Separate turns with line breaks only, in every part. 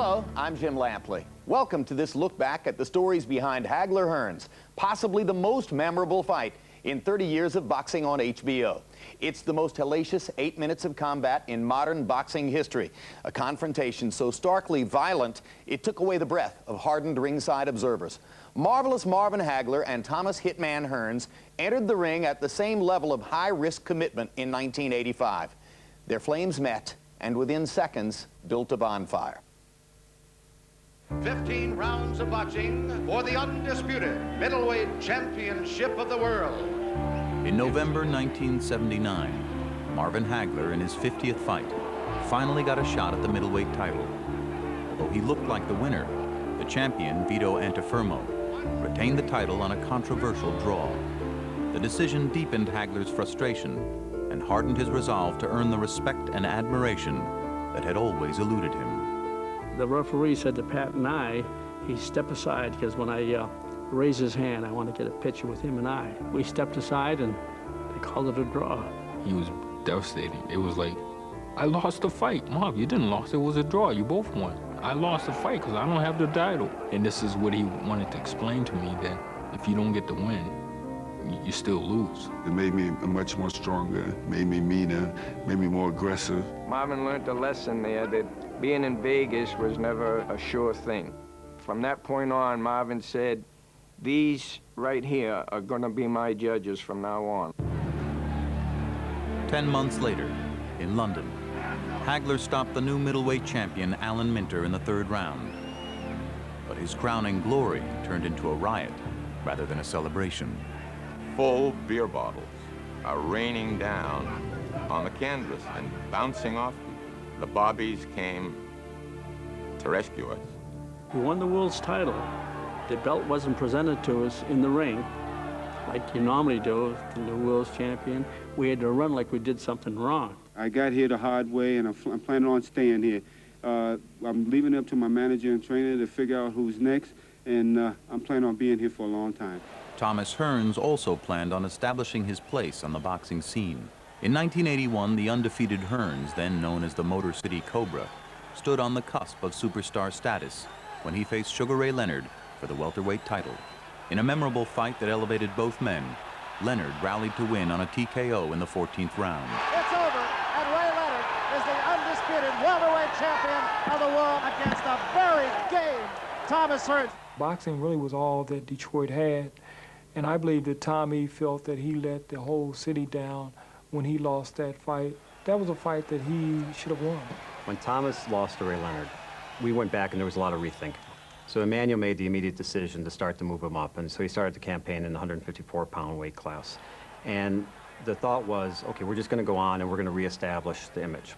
Hello, I'm Jim Lampley. Welcome to this look back at the stories behind Hagler Hearns, possibly the most memorable fight in 30 years of boxing on HBO. It's the most hellacious 8 minutes of combat in modern boxing history. A confrontation so starkly violent, it took away the breath of hardened ringside observers. Marvelous Marvin Hagler and Thomas Hitman Hearns entered the ring at the same level of high-risk commitment in 1985. Their flames met, and within seconds, built a bonfire.
15 rounds of boxing for the undisputed middleweight championship of the world.
In November 1979, Marvin Hagler, in his 50th fight, finally got a shot at the middleweight title. Although he looked like the winner, the champion, Vito Antuofermo, retained the title on a controversial draw. The decision deepened Hagler's frustration and hardened his resolve to earn the respect and admiration that had always eluded him.
The referee said to Pat and I, he stepped aside because when I raised his hand, I want to get a picture with him and I. We stepped aside and they called it a draw.
He was devastated. It was like, I lost the fight. Mom, you didn't lose, it was a draw. You both won. I lost the fight because I don't have the title. And this is what he wanted to explain to me, that if you don't get the win, you still lose.
It made me much more stronger, made me meaner, made me more aggressive.
Marvin learned a lesson there that being in Vegas was never a sure thing. From that point on, Marvin said, these right here are gonna be my judges from now on.
10 months later, in London, Hagler stopped the new middleweight champion Alan Minter in the third round. But his crowning glory turned into a riot rather than a celebration.
Full beer bottles are raining down on the canvas and bouncing off. The bobbies came to rescue us.
We won the world's title. The belt wasn't presented to us in the ring like you normally do, the new world's champion. We had to run like we did something wrong.
I got here the hard way, and I'm planning on staying here. I'm leaving it up to my manager and trainer to figure out who's next, and I'm planning on being here for a long time.
Thomas Hearns also planned on establishing his place on the boxing scene. In 1981, the undefeated Hearns, then known as the Motor City Cobra, stood on the cusp of superstar status when he faced Sugar Ray Leonard for the welterweight title. In a memorable fight that elevated both men, Leonard rallied to win on a TKO in the 14th round.
It's over, and Ray Leonard is the undisputed welterweight champion of the world against a very game Thomas Hearns.
Boxing really was all that Detroit had, and I believe that Tommy felt that he let the whole city down when he lost that fight. That was a fight that he should have won.
When Thomas lost to Ray Leonard, we went back and there was a lot of rethinking. So Emmanuel made the immediate decision to start to move him up, and so he started the campaign in the 154-pound weight class. And the thought was, okay, we're just going to go on and we're going to reestablish the image.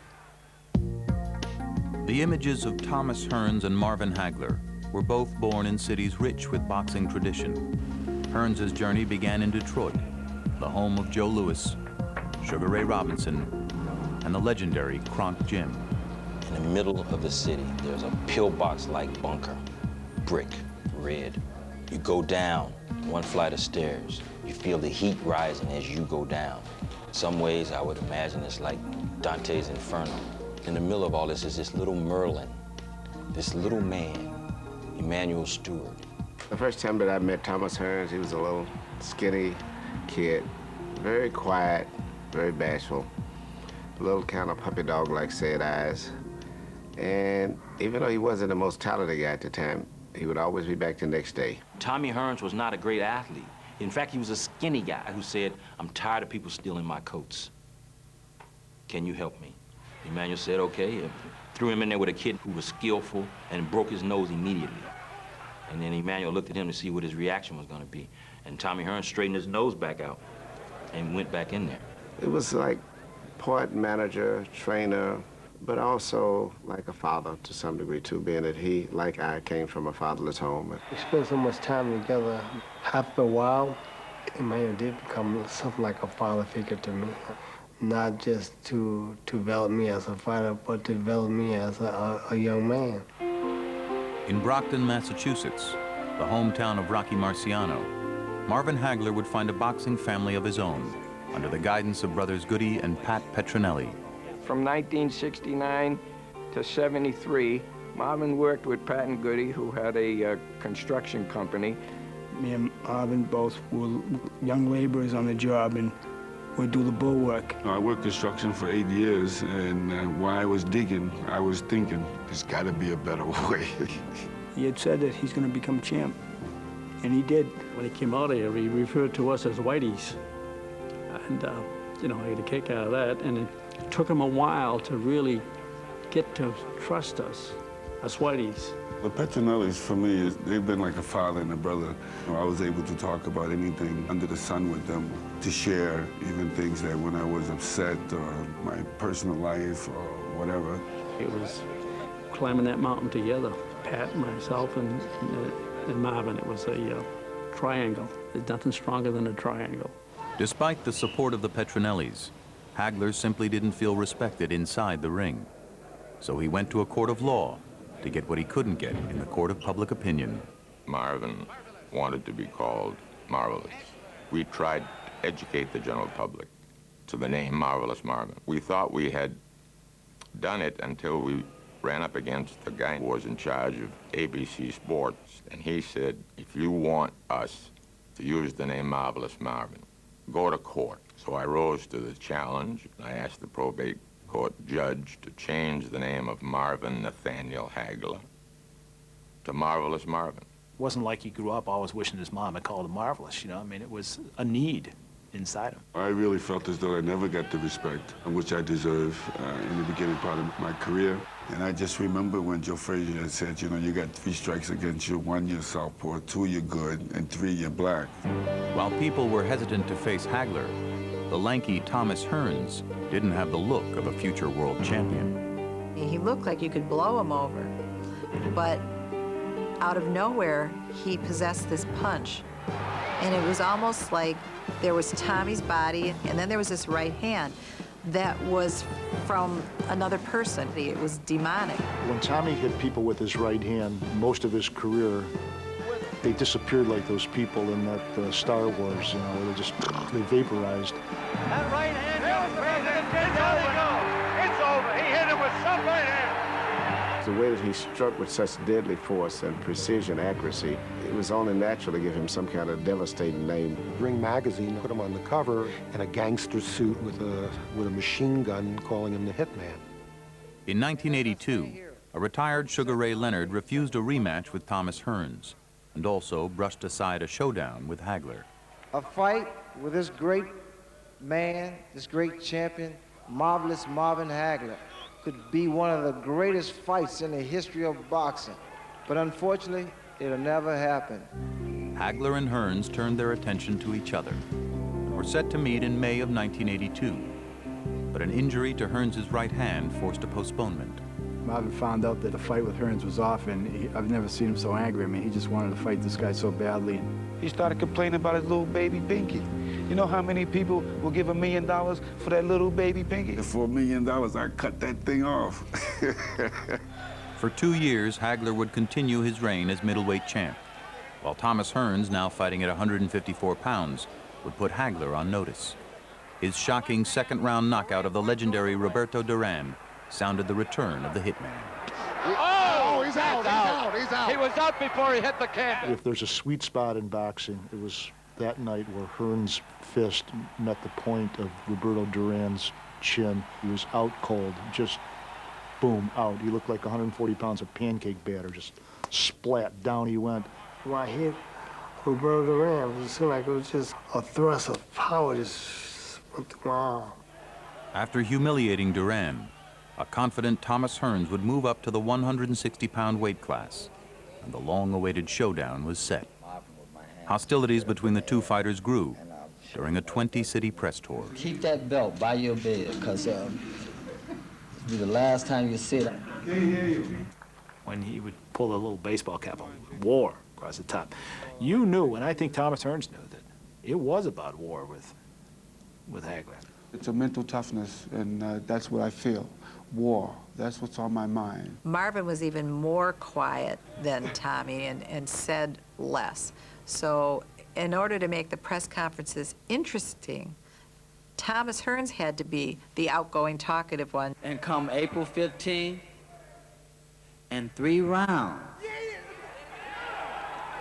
The images of Thomas Hearns and Marvin Hagler were both born in cities rich with boxing tradition. Hearns' journey began in Detroit, the home of Joe Louis, Sugar Ray Robinson, and the legendary Kronk Jim.
In the middle of the city, there's a pillbox-like bunker, brick, red. You go down one flight of stairs. You feel the heat rising as you go down. In some ways, I would imagine it's like Dante's Inferno. In the middle of all this is this little Merlin, this little man, Emmanuel Stewart.
The first time that I met Thomas Hearns, he was a little skinny kid, very quiet, very bashful, a little kind of puppy dog-like sad eyes. And even though he wasn't the most talented guy at the time, he would always be back the next day.
Tommy Hearns was not a great athlete. In fact, he was a skinny guy who said, I'm tired of people stealing my coats. Can you help me? Emmanuel said, okay. Threw him in there with a kid who was skillful and broke his nose immediately. And then Emmanuel looked at him to see what his reaction was going to be. And Tommy Hearns straightened his nose back out and went back in there.
It was like part manager, trainer, but also like a father to some degree too, being that he, like I, came from a fatherless home.
We spent so much time together. After a while, Emmanuel did become something like a father figure to me. Not just to develop me as a fighter, but to develop me as a young man.
In Brockton, Massachusetts, the hometown of Rocky Marciano, Marvin Hagler would find a boxing family of his own under the guidance of brothers Goody and Pat Petronelli.
From 1969 to 73, Marvin worked with Pat and Goody, who had a construction company.
Me and Marvin both were young laborers on the job, and we'd do the bulwark.
I worked construction for 8 years, and while I was digging, I was thinking, there's got to be a better way.
He had said that he's going to become champ, and he did.
When he came out of here, he referred to us as Whiteys. And, you know, I had a kick out of that, and it took him a while to really get to trust us Whiteys.
The Petronellis, for me, they've been like a father and a brother. I was able to talk about anything under the sun with them, to share even things that when I was upset or my personal life or whatever.
It was climbing that mountain together, Pat, myself, and Marvin. It was a triangle. There's nothing stronger than a triangle.
Despite the support of the Petronellis, Hagler simply didn't feel respected inside the ring. So he went to a court of law to get what he couldn't get in the court of public opinion.
Marvin wanted to be called Marvelous. We tried to educate the general public to the name Marvelous Marvin. We thought we had done it until we ran up against the guy who was in charge of ABC Sports, and he said, if you want us to use the name Marvelous Marvin, go to court. So I rose to the challenge. I asked the probate court judge to change the name of Marvin Nathaniel Hagler to Marvelous Marvin.
It wasn't like he grew up always wishing his mom had called him Marvelous, you know? I mean, it was a need inside him.
I really felt as though I never got the respect which I deserve in the beginning part of my career. And I just remember when Joe Frazier had said, you know, you got 3 strikes against you, 1 you're southpaw, 2 you're good, and 3 you're black.
While people were hesitant to face Hagler, the lanky Thomas Hearns didn't have the look of a future world champion.
He looked like you could blow him over, but out of nowhere, he possessed this punch. And it was almost like there was Tommy's body, and then there was this right hand that was from another person. It was demonic.
When Tommy hit people with his right hand, most of his career, they disappeared like those people in that Star Wars, you know, they vaporized.
That right hand goes it's over. He hit him with some right hand.
The way that he struck with such deadly force and precision accuracy, it was only natural to give him some kind of devastating name.
Ring magazine put him on the cover in a gangster suit with a machine gun, calling him the Hitman.
In 1982, a retired Sugar Ray Leonard refused a rematch with Thomas Hearns and also brushed aside a showdown with Hagler.
A fight with this great man, this great champion, Marvelous Marvin Hagler, could be one of the greatest fights in the history of boxing. But unfortunately, it'll never happen.
Hagler and Hearns turned their attention to each other and were set to meet in May of 1982. But an injury to Hearns' right hand forced a postponement.
Marvin found out that the fight with Hearns was off, and I've never seen him so angry. I mean, he just wanted to fight this guy so badly.
He started complaining about his little baby pinky. You know how many people will give $1 million for that little baby pinky?
For $1 million, I cut that thing off.
For 2 years, Hagler would continue his reign as middleweight champ, while Thomas Hearns, now fighting at 154 pounds, would put Hagler on notice. His shocking second-round knockout of the legendary Roberto Duran sounded the return of the hitman.
Oh, he's out, he's out. He was out before he hit the canvas.
If there's a sweet spot in boxing, it was that night where Hearns' fist met the point of Roberto Duran's chin. He was out cold, just boom, out. He looked like 140 pounds of pancake batter, just splat, down he went.
When I hit Roberto Duran, it seemed like it was just a thrust of power just went through my arm.
After humiliating Duran, a confident Thomas Hearns would move up to the 160-pound weight class, and the long-awaited showdown was set. Hostilities between the two fighters grew during a 20-city press tour.
Keep that belt by your bed, because it'll be the last time you see it.
When he would pull a little baseball cap on, war across the top, you knew, and I think Thomas Hearns knew, that it was about war with Hagler.
It's a mental toughness, and that's what I feel. War, that's what's on my mind.
Marvin was even more quiet than Tommy and said less. So in order to make the press conferences interesting, Thomas Hearns had to be the outgoing, talkative one.
And come April 15,
in 3 rounds.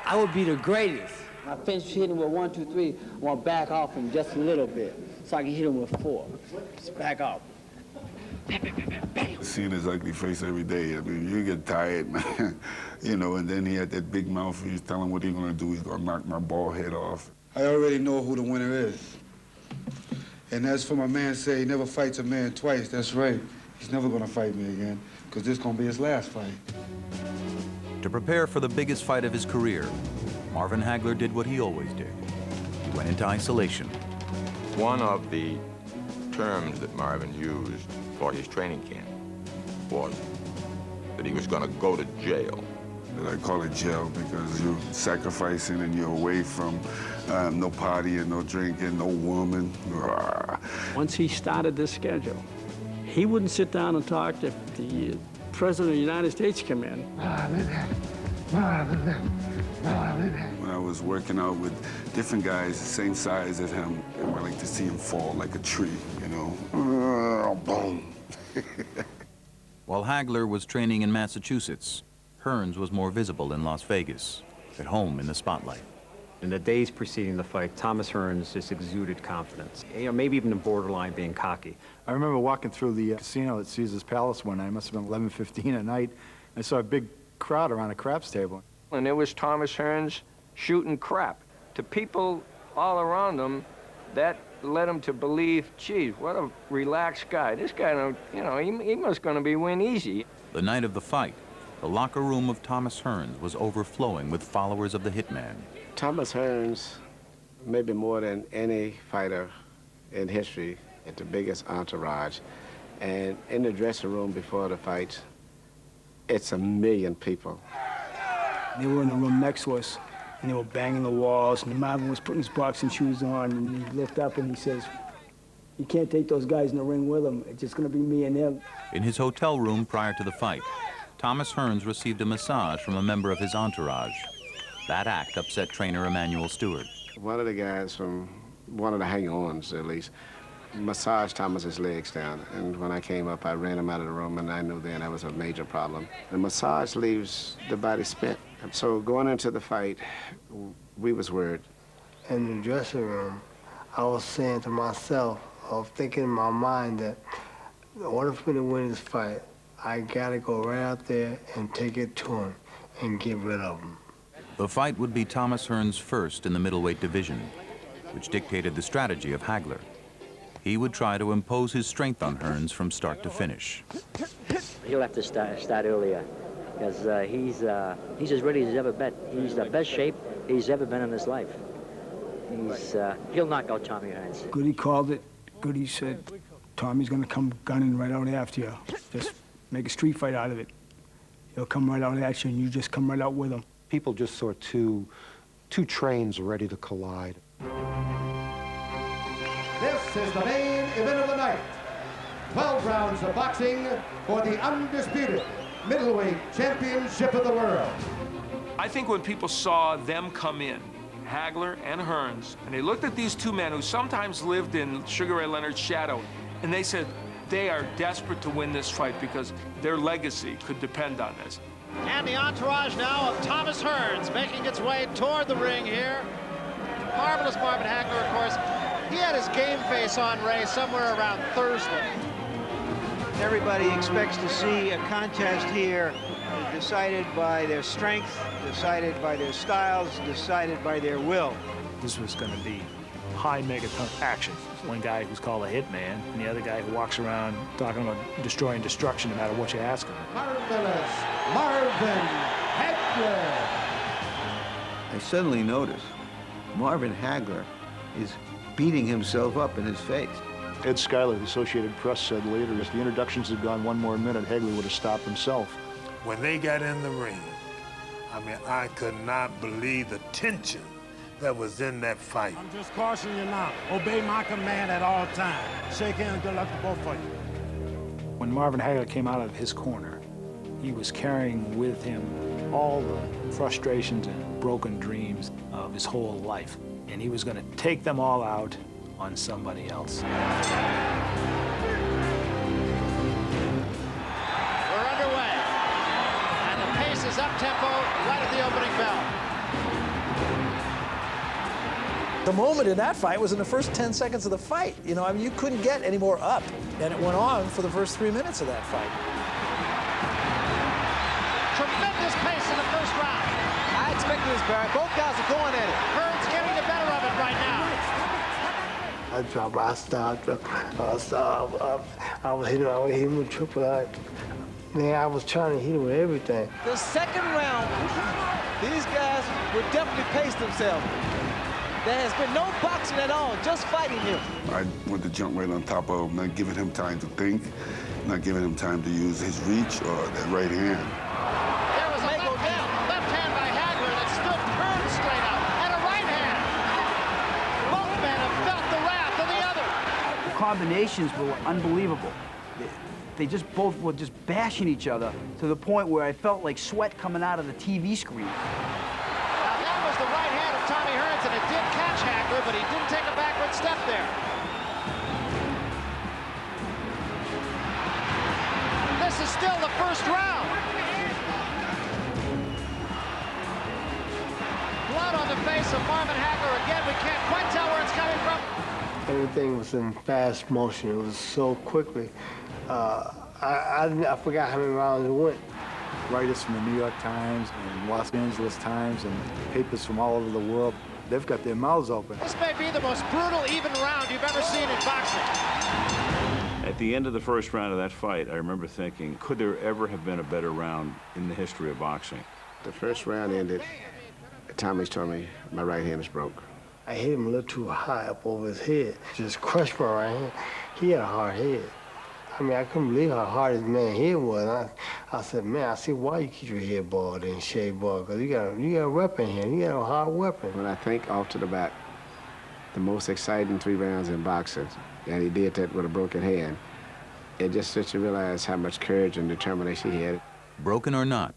I would be the greatest. I finish hitting with 1, 2, 3. I want to back off him just a little bit so I can hit him with 4. Just back off.
Seeing his ugly face every day, I mean, you get tired, man. You know, and then he had that big mouth. He's telling what he's gonna do. He's gonna knock my bald head off.
I already know who the winner is. And as for my man say he never fights a man twice, that's right. He's never gonna fight me again, because this is gonna be his last fight.
To prepare for the biggest fight of his career, Marvin Hagler did what he always did. He went into isolation.
One of the terms that Marvin used for his training camp was that he was going to go to jail.
I call it jail because you're sacrificing and you're away from no partying, no drinking, no woman.
Once he started this schedule, he wouldn't sit down and talk if the President of the United States come in.
When I was working out with different guys the same size as him, I like to see him fall like a tree, you know. Boom.
While Hagler was training in Massachusetts, Hearns was more visible in Las Vegas, at home in the spotlight.
In the days preceding the fight, Thomas Hearns just exuded confidence, you know, maybe even borderline being cocky.
I remember walking through the casino at Caesar's Palace one night. It must have been 11:15 at night. I saw a big crowd around a craps table.
And there was Thomas Hearns shooting crap. To people all around him, that led him to believe, geez, what a relaxed guy. This guy, you know, he must gonna be win easy.
The night of the fight, the locker room of Thomas Hearns was overflowing with followers of the hitman.
Thomas Hearns, maybe more than any fighter in history, had the biggest entourage. And in the dressing room before the fight, it's 1 million people.
They were in the room next to us, and they were banging the walls, and Marvin was putting his boxing shoes on, and he looked up and he says, "You can't take those guys in the ring with him. It's just gonna be me and him."
In his hotel room prior to the fight, Thomas Hearns received a massage from a member of his entourage. That act upset trainer Emanuel Stewart.
One of the guys from one of the hang-ons, at least, massaged Thomas's legs down. And when I came up, I ran him out of the room, and I knew then that was a major problem. The massage leaves the body spent. So going into the fight, we was worried.
In the dressing room, I was saying to myself, I was thinking in my mind that in order for me to win this fight, I gotta go right out there and take it to him and get rid of him.
The fight would be Thomas Hearns' first in the middleweight division, which dictated the strategy of Hagler. He would try to impose his strength on Hearns from start to finish.
He'll have to start earlier because he's as ready as he's ever been. He's the best shape he's ever been in his life. He'll knock out Tommy Hearns.
Goody called it. Goody said, "Tommy's gonna come gunning right out after you. Just make a street fight out of it. He'll come right out at you, and you just come right out with him."
People just saw two trains ready to collide.
This is the main event of the night. 12 rounds of boxing for the undisputed middleweight championship of the world.
I think when people saw them come in, Hagler and Hearns, and they looked at these two men who sometimes lived in Sugar Ray Leonard's shadow, and they said they are desperate to win this fight because their legacy could depend on this.
And the entourage now of Thomas Hearns making its way toward the ring here. Marvelous Marvin Hagler, of course. He had his game face on, Ray, somewhere around Thursday.
Everybody expects to see a contest here decided by their strength, decided by their styles, decided by their will.
This was going to be high megaton action. One guy who's called a hitman, and the other guy who walks around talking about destroying destruction no matter what you ask him.
Marvelous Marvin Hagler.
I suddenly noticed Marvin Hagler is beating himself up in his face.
Ed Schuyler, the Associated Press, said later, if the introductions had gone one more minute, Hagler would have stopped himself.
When they got in the ring, I mean, I could not believe the tension that was in that fight.
I'm just cautioning you now. Obey my command at all times. Shake hands, good luck to both of you.
When Marvin Hagler came out of his corner, he was carrying with him all the frustrations and broken dreams of his whole life. And he was going to take them all out on somebody else.
We're underway. up-tempo right at the opening bell.
The moment in that fight was in the first 10 seconds of the fight. You know, I mean, you couldn't get any more up. And it went on for the first 3 minutes of that fight.
Tremendous pace in the first round.
I expected this, Barry. Both guys are going at it.
Hearns getting the better of it right now.
I dropped, I stopped, I was hitting with triple I. Man, I was trying to hit him with everything.
The second round, these guys would definitely pace themselves. There has been no boxing at all, just fighting him.
I went to jump right on top of him, not giving him time to think, not giving him time to use his reach or that right hand.
There was a left hand by Hagler that stood Hearns straight up, and a right hand. Both men have felt the wrath of the other.
The combinations were unbelievable. They just both were just bashing each other to the point where I felt like sweat coming out of the TV screen.
Now that was the right hand of Tommy Hearns, and it did catch Hagler, but he didn't take a backward step there. This is still the first round. Blood on the face of Marvin Hagler again. We can't quite tell where it's coming from.
Everything was in fast motion. It was so quickly. I forgot how many rounds it went.
Writers from the New York Times and Los Angeles Times and papers from all over the world, they've got their mouths open.
This may be the most brutal, even round you've ever seen in boxing.
At the end of the first round of that fight, I remember thinking, could there ever have been a better round in the history of boxing?
The first round ended. Tommy's told me my right hand is broke.
I hit him a little too high up over his head. Just crushed my right hand. He had a hard head. I mean, I couldn't believe how hard his man's head was. I said, man, I see why you keep your head bald and shaved bald, because you got a weapon here. You got a hard weapon.
When I think off to the back, the most exciting 3 rounds in boxing, and he did that with a broken hand, it just lets you realize how much courage and determination he had.
Broken or not,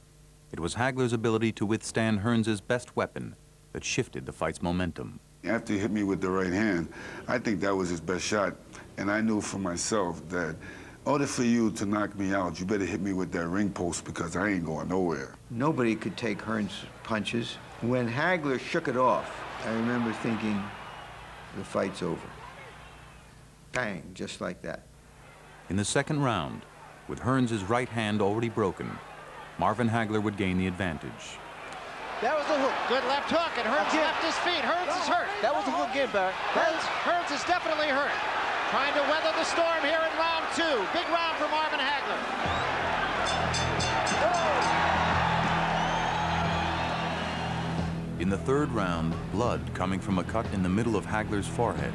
it was Hagler's ability to withstand Hearns' best weapon that shifted the fight's momentum.
After he hit me with the right hand, I think that was his best shot. And I knew for myself that in order for you to knock me out, you better hit me with that ring post because I ain't going nowhere.
Nobody could take Hearns' punches. When Hagler shook it off, I remember thinking, the fight's over. Bang, just like that.
In the second round, with Hearns' right hand already broken, Marvin Hagler would gain the advantage.
That was the hook. Good left hook, and Hearns left his feet. Hearns is hurt.
That was the hook again, Barry.
Hearns is definitely hurt. Trying to weather the storm here in round 2. Big round for Marvin Hagler.
In the third round, blood coming from a cut in the middle of Hagler's forehead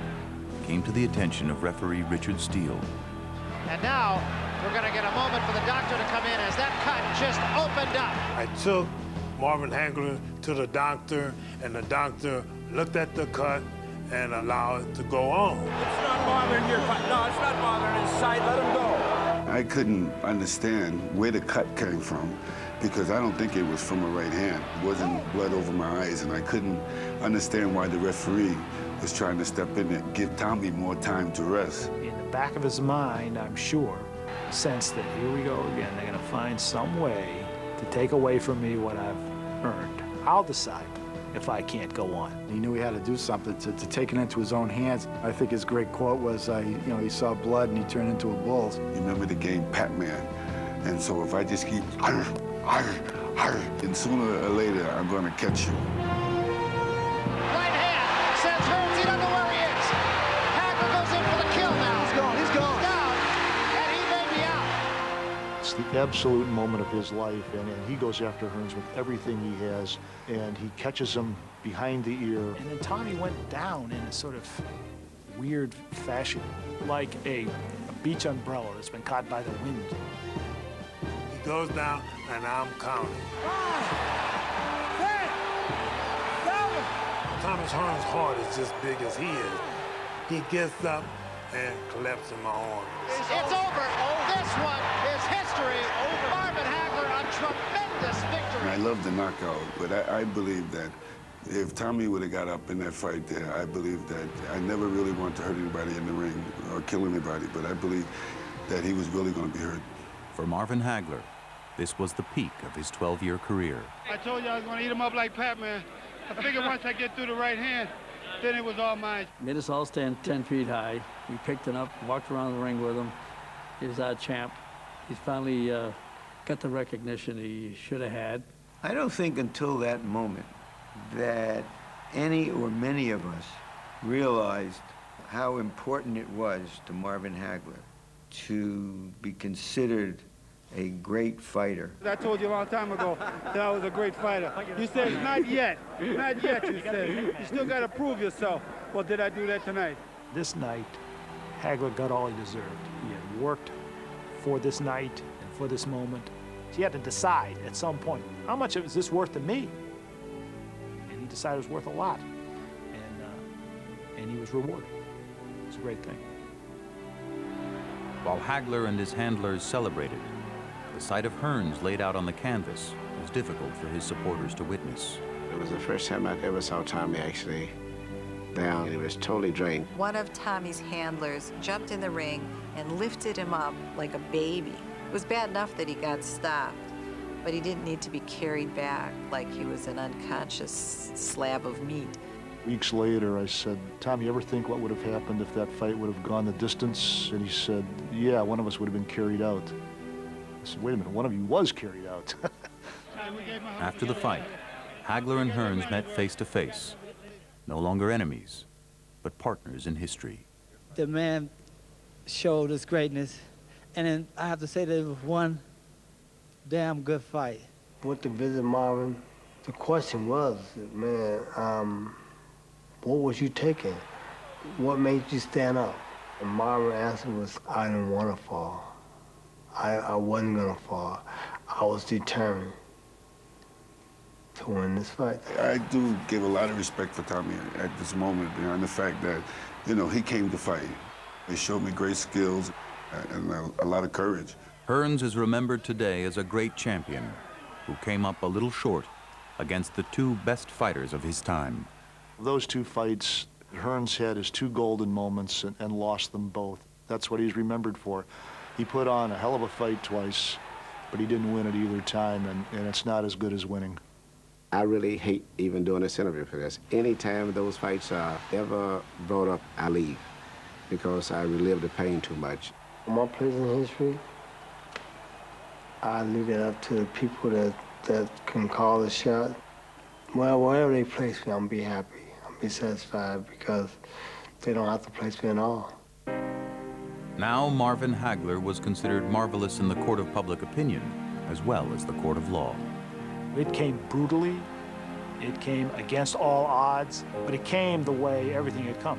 came to the attention of referee Richard Steele.
And now we're going to get a moment for the doctor to come in as that cut just opened up.
I took Marvin Hagler to the doctor, and the doctor looked at the cut and allowed it to go on.
It's not bothering your cut. No, it's not bothering his side. Let him go.
I couldn't understand where the cut came from because I don't think it was from a right hand. It wasn't blood over my eyes, and I couldn't understand why the referee was trying to step in and give Tommy more time to rest.
In the back of his mind, I'm sure, sensed that here we go again. They're going to find some way to take away from me what I've earned. I'll decide if I can't go on.
He knew he had to do something to take it into his own hands. I think his great quote was, he saw blood and he turned into a bull.
You remember the game Pac-Man? And so if I just keep, and sooner or later, I'm gonna catch you.
Right hand sends Hearns. He doesn't know where he is. Hagler goes in for the kill now. He's gone. He's gone. He's down, and he may be out.
It's the absolute moment of his life, and he goes after Hearns with everything he has, and he catches him behind the ear.
And then Tommy went down in a sort of weird fashion, like a beach umbrella that's been caught by the wind.
He goes down, and I'm counting.
5, 6, 7.
Thomas Hearns' heart is just big as he is. He gets up and collapses in my arms.
It's over. This one is history. Marvin Hagler, a tremendous victory.
I love the knockout, but I believe that if Tommy would have got up in that fight there, I believe that I never really want to hurt anybody in the ring or kill anybody, but I believe that he was really going to be hurt.
For Marvin Hagler, This was the peak of his 12-year career.
I told you I was going to eat him up like Pac-Man. I figured once I get through the right hand, then it was all mine.
Made us all stand 10 feet high. We picked him up, walked around the ring with him. He was our champ. He's finally got the recognition he should have had.
I don't think until that moment that any or many of us realized how important it was to Marvin Hagler to be considered a great fighter.
I told you a long time ago that I was a great fighter. You said, not yet. Not yet, you said. You still got to prove yourself. Well, did I do that tonight?
This night, Hagler got all he deserved. He had worked for this night and for this moment. He had to decide at some point, how much is this worth to me? And he decided it was worth a lot. And he was rewarded. It was a great thing.
While Hagler and his handlers celebrated, the sight of Hearns laid out on the canvas was difficult for his supporters to witness.
It was the first time I ever saw Tommy actually down. He was totally drained.
One of Tommy's handlers jumped in the ring and lifted him up like a baby. It was bad enough that he got stopped, but he didn't need to be carried back like he was an unconscious slab of meat.
Weeks later, I said, Tom, you ever think what would have happened if that fight would have gone the distance? And he said, yeah, one of us would have been carried out. I said, wait a minute, one of you was carried out.
After the fight, Hagler and Hearns met face to face. No longer enemies, but partners in history.
The man showed his greatness, and then I have to say that it was one damn good fight.
Went to visit Marvin. The question was, man, what was you taking? What made you stand up? And Marvin's answer was, I didn't want to fall. I wasn't gonna fall. I was determined to win this fight.
I do give a lot of respect for Tommy at this moment, and the fact that, you know, he came to fight. He showed me great skills and a lot of courage.
Hearns is remembered today as a great champion who came up a little short against the two best fighters of his time.
Those two fights, Hearns had his two golden moments and lost them both. That's what he's remembered for. He put on a hell of a fight twice, but he didn't win it either time, and it's not as good as winning.
I really hate even doing this interview for this. Anytime those fights are ever brought up, I leave because I relive the pain too much.
My place in history, I leave it up to the people that can call the shot. Well, wherever they place me, I'm be happy. I'll be satisfied because they don't have to place me at all.
Now Marvin Hagler was considered marvelous in the court of public opinion as well as the court of law.
It came brutally, it came against all odds, but it came the way everything had come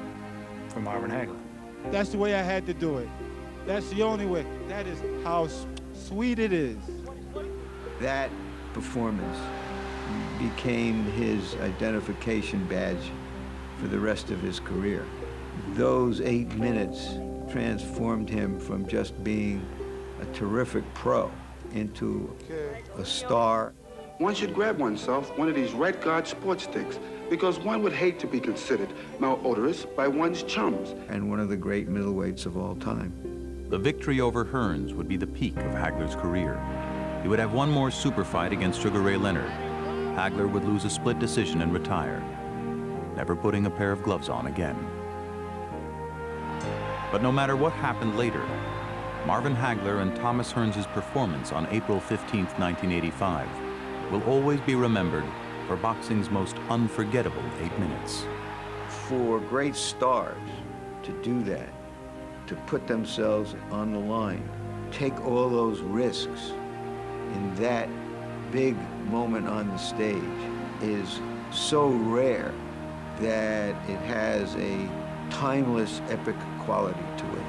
from Marvin Hagler.
That's the way I had to do it. That's the only way. That is how sweet it is.
That performance became his identification badge for the rest of his career. Those 8 minutes transformed him from just being a terrific pro into a star.
One should grab oneself one of these Red Guard sports sticks because one would hate to be considered malodorous by one's chums.
And one of the great middleweights of all time.
The victory over Hearns would be the peak of Hagler's career. He would have one more super fight against Sugar Ray Leonard. Hagler would lose a split decision and retire, never putting a pair of gloves on again. But no matter what happened later, Marvin Hagler and Thomas Hearns' performance on April 15, 1985 will always be remembered for boxing's most unforgettable 8 minutes.
For great stars to do that, to put themselves on the line, take all those risks in that big moment on the stage is so rare that it has a timeless, epic quality to it.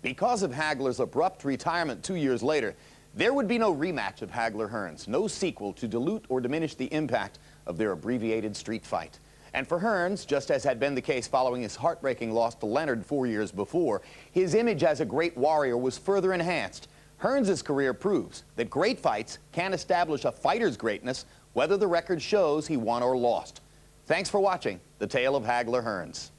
Because of Hagler's abrupt retirement 2 years later, there would be no rematch of Hagler-Hearns, no sequel to dilute or diminish the impact of their abbreviated street fight. And for Hearns, just as had been the case following his heartbreaking loss to Leonard 4 years before, his image as a great warrior was further enhanced. Hearns' career proves that great fights can establish a fighter's greatness, whether the record shows he won or lost. Thanks for watching The Tale of Hagler-Hearns.